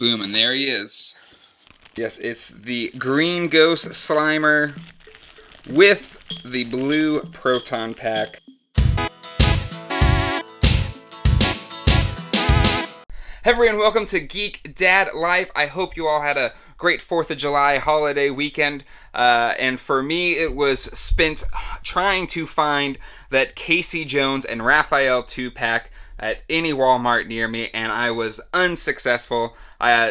Boom, and there he is. Yes, it's the green ghost Slimer with the blue proton pack. Hey everyone, welcome to Geek Dad Life. I hope you all had a great 4th of July holiday weekend. And for me, it was spent trying to find that Casey Jones and Raphael 2-pack at any Walmart near me, and I was unsuccessful.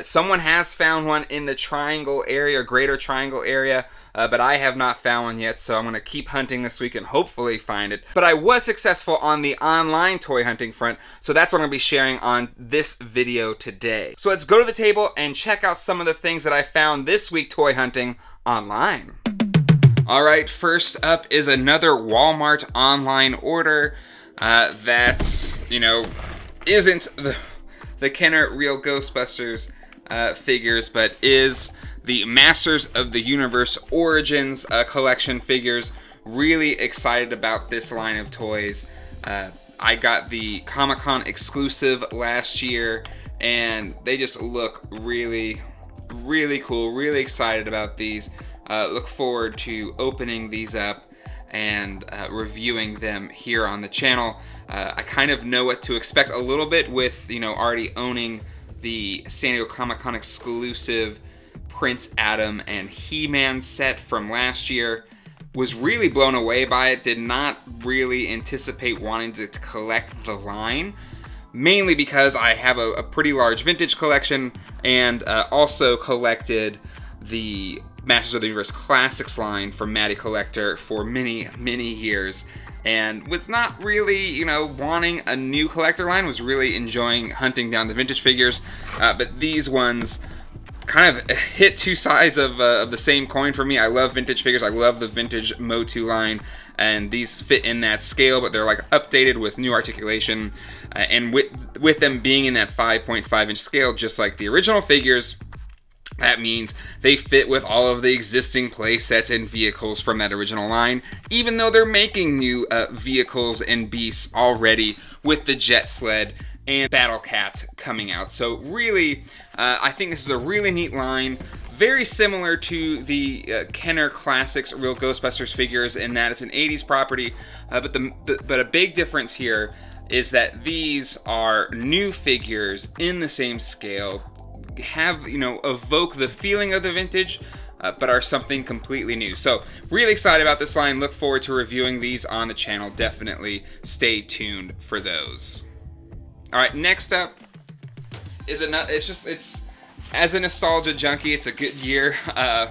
Someone has found one in the Triangle area, Greater Triangle area, but I have not found one yet, so I'm going to keep hunting this week and hopefully find it. But I was successful on the online toy hunting front, so that's what I'm going to be sharing on this video today. So let's go to the table and check out some of the things that I found this week toy hunting online. Alright, first up is another Walmart online order that, isn't the Kenner Real Ghostbusters figures, but is the Masters of the Universe Origins collection figures. Really excited about this line of toys. I got the Comic-Con exclusive last year, and they just look really, really cool. Really excited about these. Look forward to opening these up and reviewing them here on the channel. I kind of know what to expect a little bit with, already owning the San Diego Comic-Con exclusive Prince Adam and He-Man set from last year. Was really blown away by it. Did not really anticipate wanting to collect the line, mainly because I have a pretty large vintage collection, and also collected the Masters of the Universe Classics line from Matty Collector for many, many years, and was not really, wanting a new collector line. Was really enjoying hunting down the vintage figures, but these ones kind of hit two sides of the same coin for me. I love vintage figures. I love the vintage MOTU line, and these fit in that scale, but they're like updated with new articulation, and with them being in that 5.5 inch scale, just like the original figures. That means they fit with all of the existing play sets and vehicles from that original line, even though they're making new vehicles and beasts already with the Jet Sled and Battle Cat coming out. So really, I think this is a really neat line. Very similar to the Kenner Classics Real Ghostbusters figures in that it's an 80s property, but a big difference here is that these are new figures in the same scale, have, evoke the feeling of the vintage, but are something completely new. So really excited about this line. Look forward to reviewing these on the channel. Definitely stay tuned for those. All right, next up is another. It's as a nostalgia junkie, it's a good year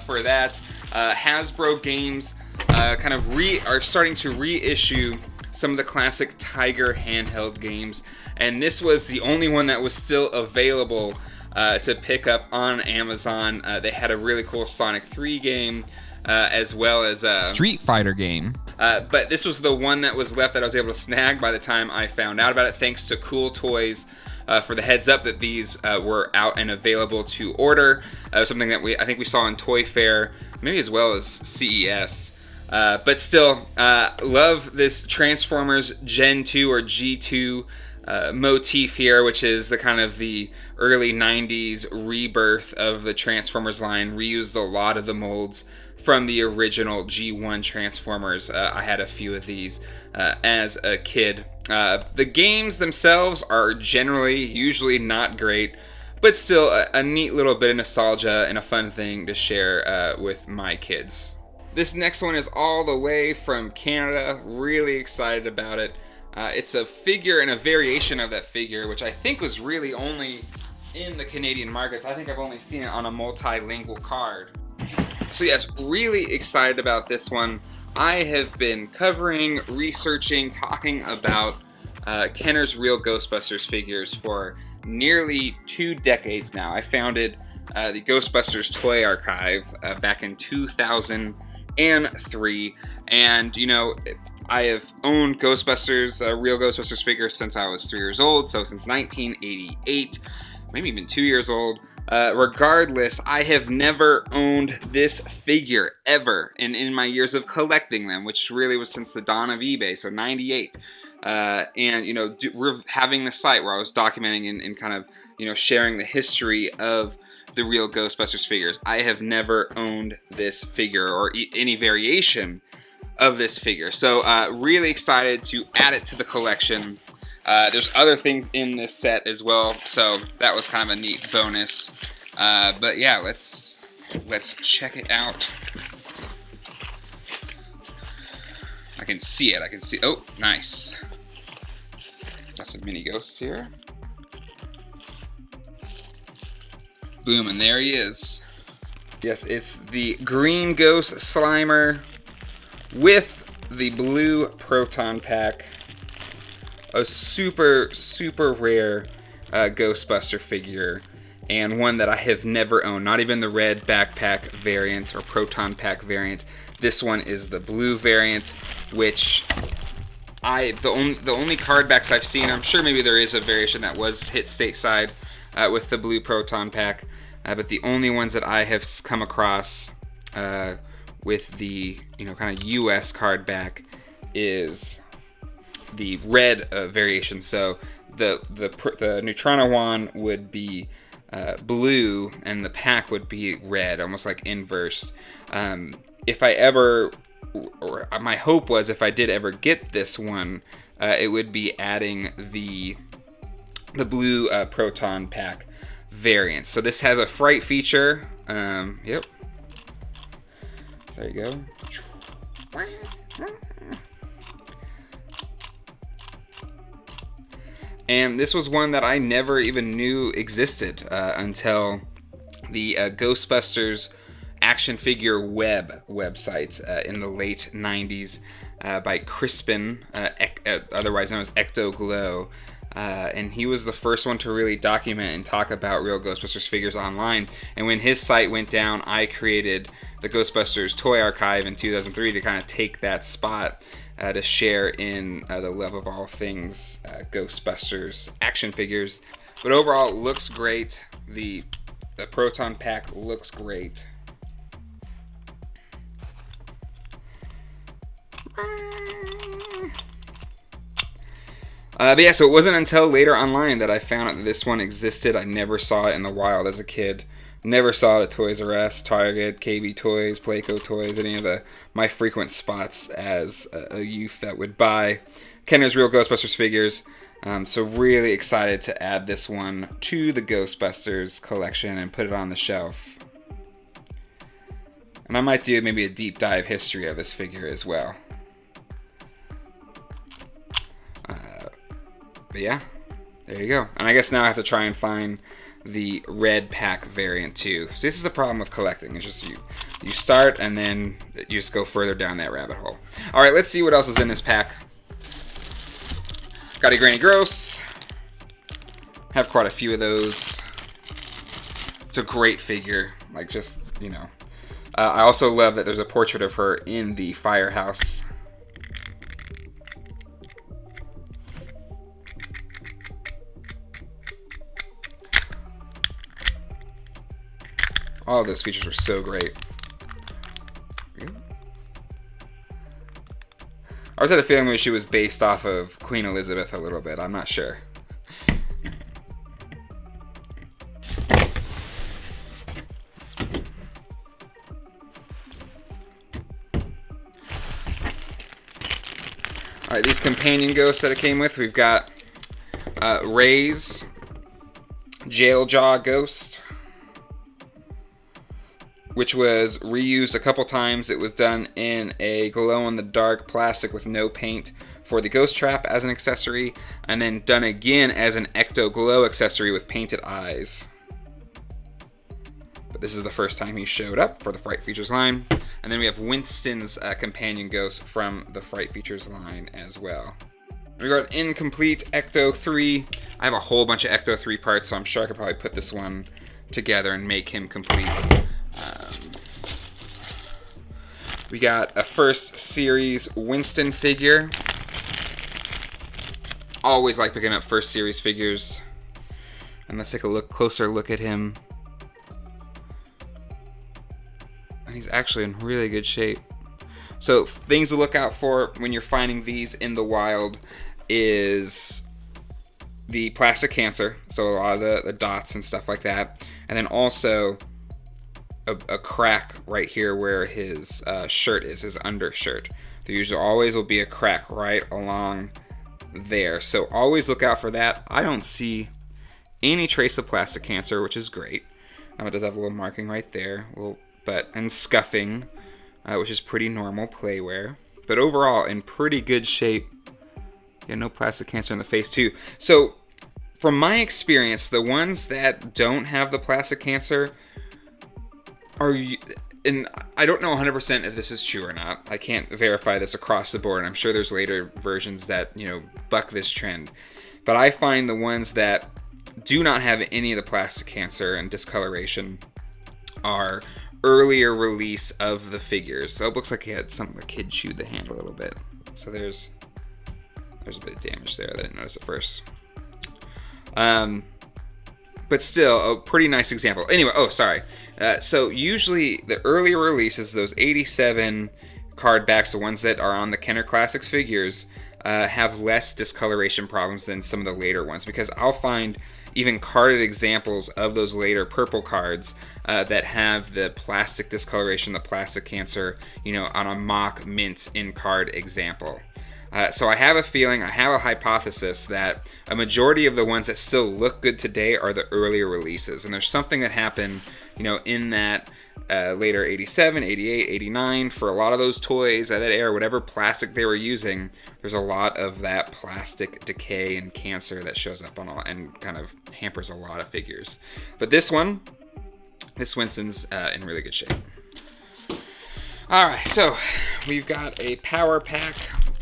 for that. Hasbro Games are starting to reissue some of the classic Tiger handheld games, and this was the only one that was still available to pick up on Amazon. They had a really cool Sonic 3 game, as well as a Street Fighter game. But this was the one that was left that I was able to snag by the time I found out about it, thanks to Cool Toys for the heads up that these were out and available to order. Something that I think we saw in Toy Fair, maybe as well as CES. But still, love this Transformers Gen 2 or G2 motif here, which is the kind of the early 90s rebirth of the Transformers line. Reused a lot of the molds from the original G1 Transformers. I had a few of these as a kid. The games themselves are usually not great, but still a neat little bit of nostalgia and a fun thing to share with my kids. This next one is all the way from Canada. Really excited about it. It's a figure and a variation of that figure, which I think was really only in the Canadian markets. I think I've only seen it on a multilingual card. So yes, really excited about this one. I have been covering, researching, talking about Kenner's Real Ghostbusters figures for nearly 2 decades now. I founded the Ghostbusters Toy Archive back in 2003, and I have owned Ghostbusters, Real Ghostbusters figures since I was 3 years old, so since 1988, maybe even 2 years old. Regardless, I have never owned this figure ever in my years of collecting them, which really was since the dawn of eBay, so 98. And, having the site where I was documenting and kind of sharing the history of the Real Ghostbusters figures. I have never owned this figure or any variation of this figure, so really excited to add it to the collection. There's other things in this set as well, so that was kind of a neat bonus. But yeah, let's check it out. I can see it. Oh, nice. Got some mini ghosts here. Boom, and there he is. Yes, it's the green ghost Slimer with the blue proton pack. A super, super rare Ghostbuster figure, and one that I have never owned. Not even the red backpack variant or proton pack variant. This one is the blue variant, which the only card backs I've seen, I'm sure maybe there is a variation that was hit stateside with the blue proton pack, but the only ones that I have come across with the kind of US card back is the red variation. So the Neutrona would be blue and the pack would be red, almost like inversed. If I ever, or my hope was if I did ever get this one, it would be adding the blue proton pack variant. So this has a fright feature. Yep. There you go. And this was one that I never even knew existed until the Ghostbusters action figure website in the late 90s by Crispin, otherwise known as Ecto Glow. And he was the first one to really document and talk about Real Ghostbusters figures online. And when his site went down, I created the Ghostbusters Toy Archive in 2003 to kind of take that spot to share in the love of all things Ghostbusters action figures. But overall, it looks great. The proton pack looks great. But yeah, so it wasn't until later online that I found out that this one existed. I never saw it in the wild as a kid. Never saw it at Toys R Us, Target, KB Toys, Playco Toys, any of my frequent spots as a youth that would buy Kenner's Real Ghostbusters figures. So really excited to add this one to the Ghostbusters collection and put it on the shelf. And I might do maybe a deep dive history of this figure as well. But yeah, there you go. And I guess now I have to try and find the red pack variant too. So this is the problem with collecting. It's just you start and then you just go further down that rabbit hole. All right, let's see what else is in this pack. Got a Granny Gross. Have quite a few of those. It's a great figure. Like, just, I also love that there's a portrait of her in the firehouse. All of those features were so great. I always had a feeling maybe she was based off of Queen Elizabeth a little bit. I'm not sure. Alright, these companion ghosts that it came with, we've got Ray's Jail Jaw Ghost, which was reused a couple times. It was done in a glow-in-the-dark plastic with no paint for the ghost trap as an accessory, and then done again as an Ecto Glow accessory with painted eyes. But this is the first time he showed up for the Fright Features line. And then we have Winston's companion ghost from the Fright Features line as well. We got an incomplete Ecto 3. I have a whole bunch of Ecto 3 parts, so I'm sure I could probably put this one together and make him complete. We got a first series Winston figure. Always like picking up first series figures. And let's take a closer look at him. And he's actually in really good shape. So things to look out for when you're finding these in the wild is the plastic cancer, so a lot of the dots and stuff like that, and then also a crack right here where his shirt is, his undershirt. There usually always will be a crack right along there, so always look out for that. I don't see any trace of plastic cancer, which is great. It does have a little marking right there, and scuffing, which is pretty normal play wear. But overall, in pretty good shape. Yeah, no plastic cancer in the face too. So, from my experience, the ones that don't have the plastic cancer and I don't know 100% if this is true or not. I can't verify this across the board. I'm sure there's later versions that, buck this trend. But I find the ones that do not have any of the plastic cancer and discoloration are earlier release of the figures. So it looks like a kid chewed the hand a little bit. So there's a bit of damage there. I didn't notice at first. But still, a pretty nice example. Anyway, so usually the earlier releases, those 87 card backs, the ones that are on the Kenner Classics figures, have less discoloration problems than some of the later ones, because I'll find even carded examples of those later purple cards that have the plastic discoloration, the plastic cancer, on a mock mint in card example. So I have a feeling, I have a hypothesis that a majority of the ones that still look good today are the earlier releases. And there's something that happened, in that later 87, 88, 89, for a lot of those toys at that era, whatever plastic they were using, there's a lot of that plastic decay and cancer that shows up and kind of hampers a lot of figures. But this Winston's in really good shape. Alright, so we've got a Power Pack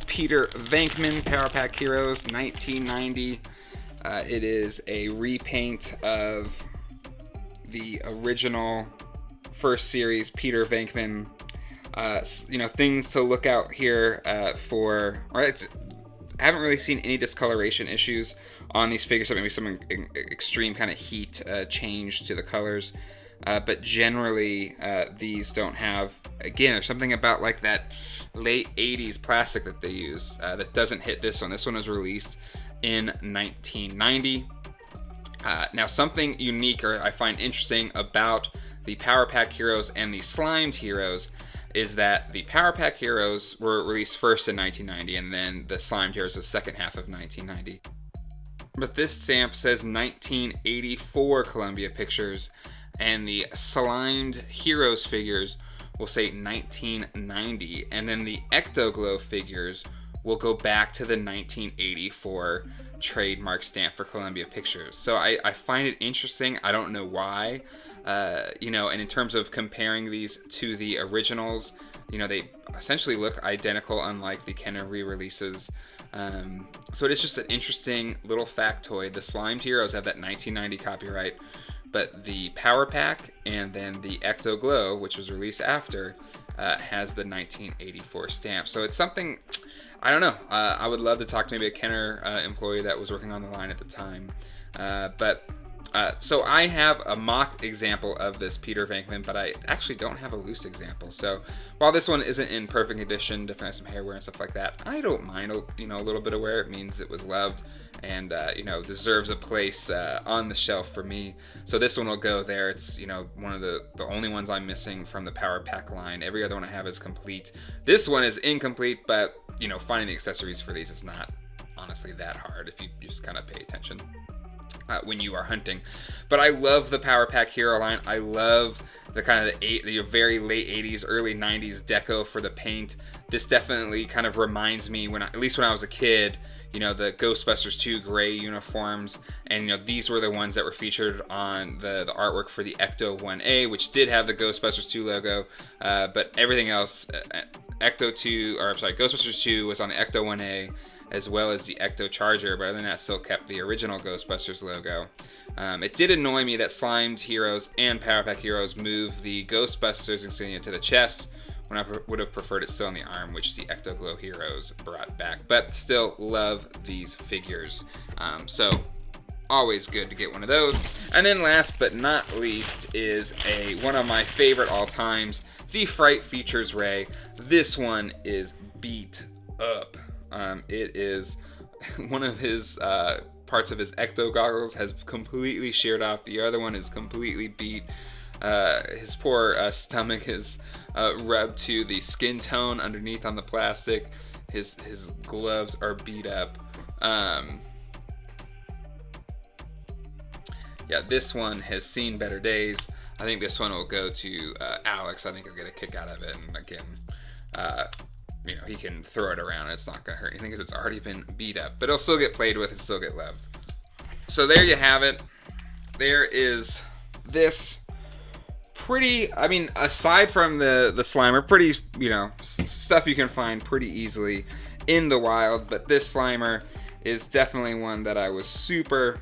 Peter Venkman Power Pack Heroes 1990. It is a repaint of the original first series Peter Venkman. Things to look out here for. I haven't really seen any discoloration issues on these figures. So maybe some extreme kind of heat change to the colors. But generally, these don't have. Again, there's something about like that late 80s plastic that they use that doesn't hit this one. This one was released in 1990. Now, something unique or I find interesting about the Power Pack Heroes and the Slimed Heroes is that the Power Pack Heroes were released first in 1990, and then the Slimed Heroes the second half of 1990. But this stamp says 1984 Columbia Pictures, and the Slimed Heroes figures will say 1990, and then the Ectoglow figures will go back to the 1984 trademark stamp for Columbia Pictures. So I find it interesting. I don't know why. And in terms of comparing these to the originals, they essentially look identical, unlike the Kenner re-releases. So it is just an interesting little factoid. The Slimed Heroes have that 1990 copyright, but the Power Pack and then the Ectoglow, which was released after, has the 1984 stamp. So it's something, I don't know. I would love to talk to maybe a Kenner employee that was working on the line at the time. So I have a mock example of this Peter Venkman, but I actually don't have a loose example. So while this one isn't in perfect condition, definitely has some hair wear and stuff like that, I don't mind a little bit of wear. It means it was loved and deserves a place on the shelf for me. So this one will go there. It's one of the only ones I'm missing from the Power Pack line. Every other one I have is complete. This one is incomplete, but finding the accessories for these is not honestly that hard if you just kind of pay attention when you are hunting. But I love the Power Pack Hero line. I love the kind of the very late 80s, early 90s deco for the paint. This definitely kind of reminds me, at least when I was a kid, the Ghostbusters 2 gray uniforms, and these were the ones that were featured on the artwork for the Ecto 1A, which did have the Ghostbusters 2 logo, but everything else, Ghostbusters 2 was on the Ecto 1A, as well as the Ecto Charger, but other than that, still kept the original Ghostbusters logo. It did annoy me that Slimed Heroes and Power Pack Heroes moved the Ghostbusters insignia to the chest, when I would have preferred it still on the arm, which the Ectoglow Heroes brought back. But still love these figures. So always good to get one of those. And then last but not least is one of my favorite all times, the Fright Features Ray. This one is beat up. It is one of his parts of his ecto goggles has completely sheared off. The other one is completely beat. His poor stomach is rubbed to the skin tone underneath on the plastic. His gloves are beat up. Yeah, this one has seen better days. I think this one will go to Alex. I think he'll get a kick out of it. And again, you know, he can throw it around and it's not going to hurt anything because it's already been beat up. But it'll still get played with and still get loved. So there you have it. There is this pretty, I mean, aside from the Slimer, pretty, you know, stuff you can find pretty easily in the wild. But this Slimer is definitely one that I was super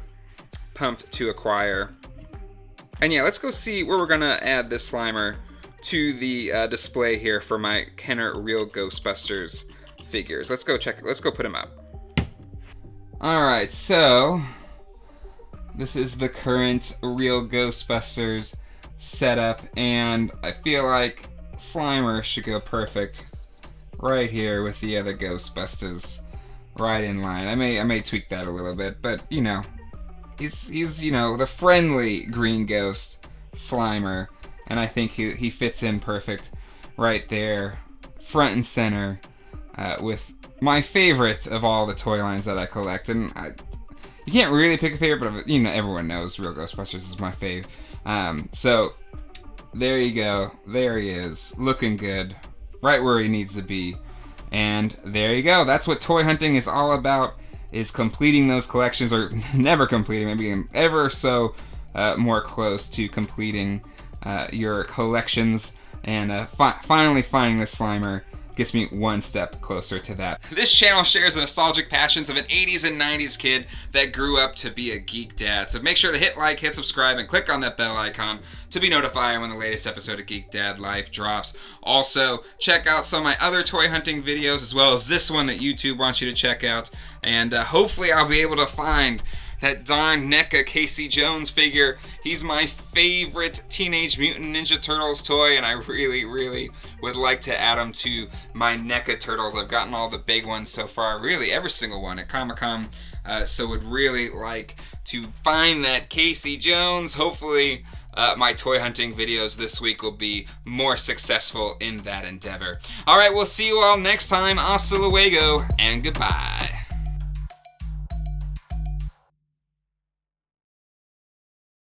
pumped to acquire. And yeah, let's go see where we're gonna add this Slimer to the display here for my Kenner Real Ghostbusters figures. Let's go put him up. Alright, so this is the current Real Ghostbusters setup, and I feel like Slimer should go perfect right here with the other Ghostbusters right in line. I may tweak that a little bit, but you know, he's you know, the friendly green ghost Slimer, and I think he fits in perfect right there, front and center, with my favorite of all the toy lines that I collect. And you can't really pick a favorite, but you know, everyone knows Real Ghostbusters is my fave. So there you go, there he is, looking good, right where he needs to be. And there you go, that's what toy hunting is all about, is completing those collections, or never completing, maybe ever so more close to completing your collections. And finally finding this Slimer gets me one step closer to that. This channel shares the nostalgic passions of an 80s and 90s kid that grew up to be a geek dad. So make sure to hit like, hit subscribe, and click on that bell icon to be notified when the latest episode of Geek Dad Life drops. Also, check out some of my other toy hunting videos, as well as this one that YouTube wants you to check out. And hopefully I'll be able to find that darn NECA Casey Jones figure. He's my favorite Teenage Mutant Ninja Turtles toy, and I really, really would like to add him to my NECA Turtles. I've gotten all the big ones so far, really every single one at Comic-Con, so would really like to find that Casey Jones. Hopefully my toy hunting videos this week will be more successful in that endeavor. Alright, we'll see you all next time. Hasta luego, and goodbye.